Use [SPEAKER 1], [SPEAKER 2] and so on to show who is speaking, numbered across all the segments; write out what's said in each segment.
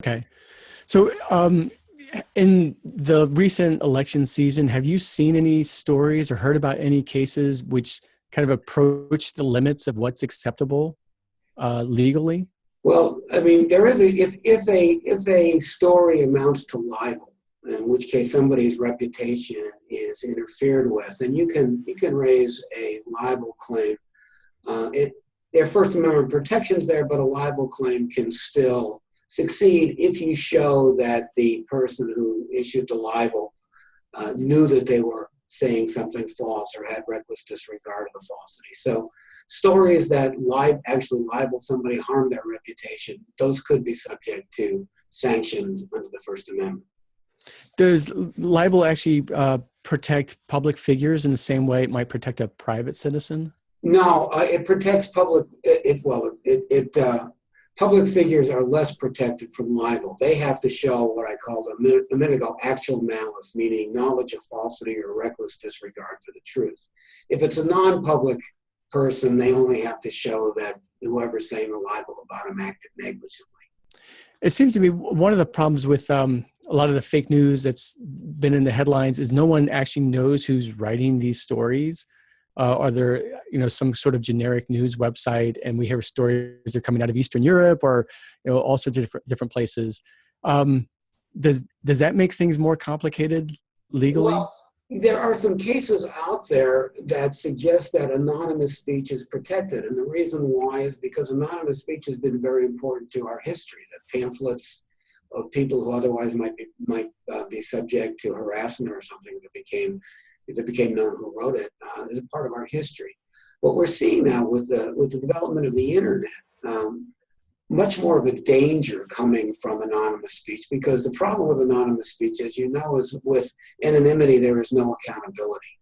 [SPEAKER 1] Okay. So, in the recent election season, have you seen any stories or heard about any cases which kind of approach the limits of what's acceptable legally?
[SPEAKER 2] Well, I mean, there is if a story amounts to libel, in which case somebody's reputation is interfered with, then you can raise a libel claim. There are First Amendment protections there, but a libel claim can still succeed if you show that the person who issued the libel knew that they were saying something false or had reckless disregard of the falsity. So stories that actually libel somebody, harm their reputation, those could be subject to sanctions under the First Amendment.
[SPEAKER 1] Does libel actually protect public figures in the same way it might protect a private citizen?
[SPEAKER 2] No, it protects public figures are less protected from libel. They have to show what I called a minute ago, actual malice, meaning knowledge of falsity or reckless disregard for the truth. If it's a non-public person, they only have to show that whoever's saying the libel about them acted negligently.
[SPEAKER 1] It seems to be one of the problems with a lot of the fake news that's been in the headlines is no one actually knows who's writing these stories. Are there, some sort of generic news website, and we hear stories that are coming out of Eastern Europe or, all sorts of different places. Does that make things more complicated legally?
[SPEAKER 2] Well, there are some cases out there that suggest that anonymous speech is protected. And the reason why is because anonymous speech has been very important to our history. That pamphlets of people who otherwise might be subject to harassment or something that became known who wrote it is a part of our history. What we're seeing now with the development of the internet, much more of a danger coming from anonymous speech, because the problem with anonymous speech, as you know, is with anonymity, there is no accountability.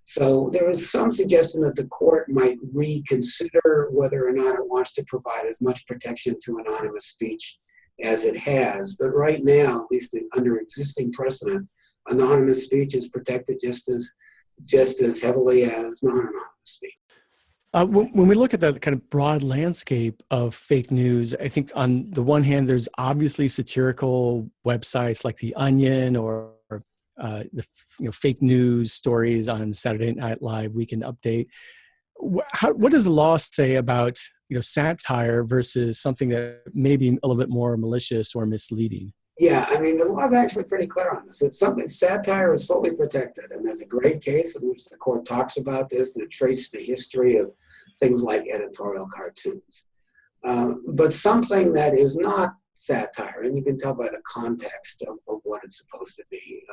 [SPEAKER 2] So there is some suggestion that the court might reconsider whether or not it wants to provide as much protection to anonymous speech as it has. But right now, at least under existing precedent, anonymous speech is protected just as heavily as non-anonymous speech.
[SPEAKER 1] When we look at the kind of broad landscape of fake news, I think on the one hand, there's obviously satirical websites like The Onion or the fake news stories on Saturday Night Live, Weekend Update. What does the law say about satire versus something that may be a little bit more malicious or misleading?
[SPEAKER 2] Yeah, I mean, the law is actually pretty clear on this. It's something, satire is fully protected, and there's a great case in which the court talks about this and it traces the history of things like editorial cartoons. But something that is not satire, and you can tell by the context of what it's supposed to be,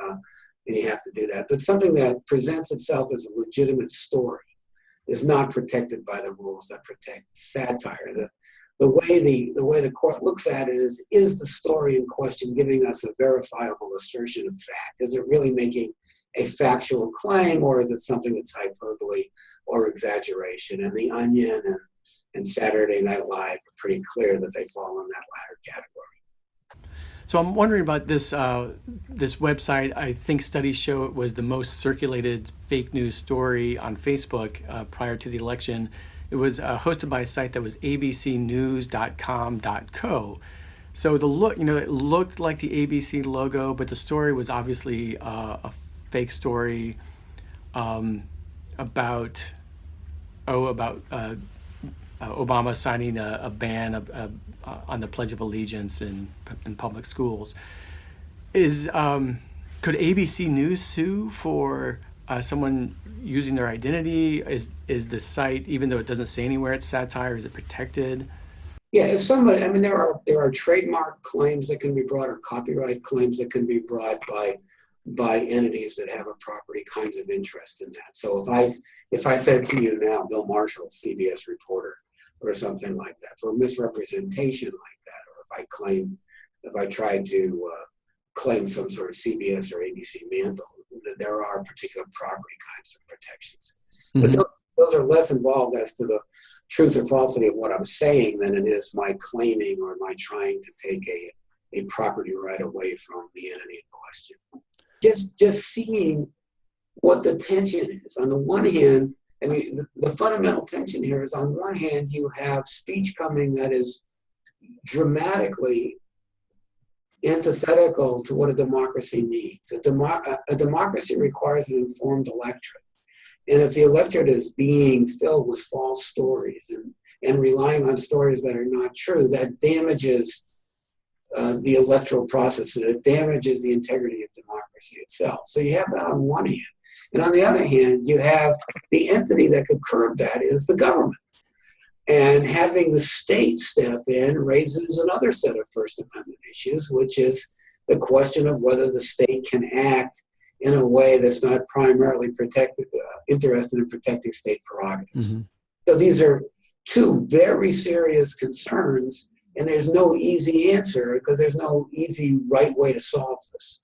[SPEAKER 2] and you have to do that, but something that presents itself as a legitimate story is not protected by the rules that protect satire. The way the court looks at it is the story in question giving us a verifiable assertion of fact? Is it really making a factual claim, or is it something that's hyperbole or exaggeration? And The Onion and Saturday Night Live are pretty clear that they fall in that latter category.
[SPEAKER 1] So I'm wondering about this website. I think studies show it was the most circulated fake news story on Facebook prior to the election. It was hosted by a site that was abcnews.com.co. So it looked like the ABC logo, but the story was obviously a fake story about Obama signing a ban on the Pledge of Allegiance in public schools. Could ABC News sue for someone using their identity? Is the site, even though it doesn't say anywhere it's satire, is it protected?
[SPEAKER 2] Yeah, if somebody, I mean, there are trademark claims that can be brought or copyright claims that can be brought by entities that have a property kinds of interest in that. So if I said to you now, Bill Marshall, CBS reporter, or something like that, for misrepresentation like that, or if I tried to claim some sort of CBS or ABC mantle, there are particular property kinds of protections. Mm-hmm. But those are less involved as to the truth or falsity of what I'm saying than it is my claiming or my trying to take a property right away from the entity in question. Just seeing what the tension is. On the one hand, I mean, the fundamental tension here is on one hand, you have speech coming that is dramatically antithetical to what a democracy needs. A democracy requires an informed electorate. And if the electorate is being filled with false stories and relying on stories that are not true, that damages the electoral process, and it damages the integrity of democracy itself. So you have that on one hand. And on the other hand, you have the entity that could curb that is the government. And having the state step in raises another set of First Amendment issues, which is the question of whether the state can act in a way that's not primarily interested in protecting state prerogatives. Mm-hmm. So these are two very serious concerns, and there's no easy answer because there's no easy right way to solve this.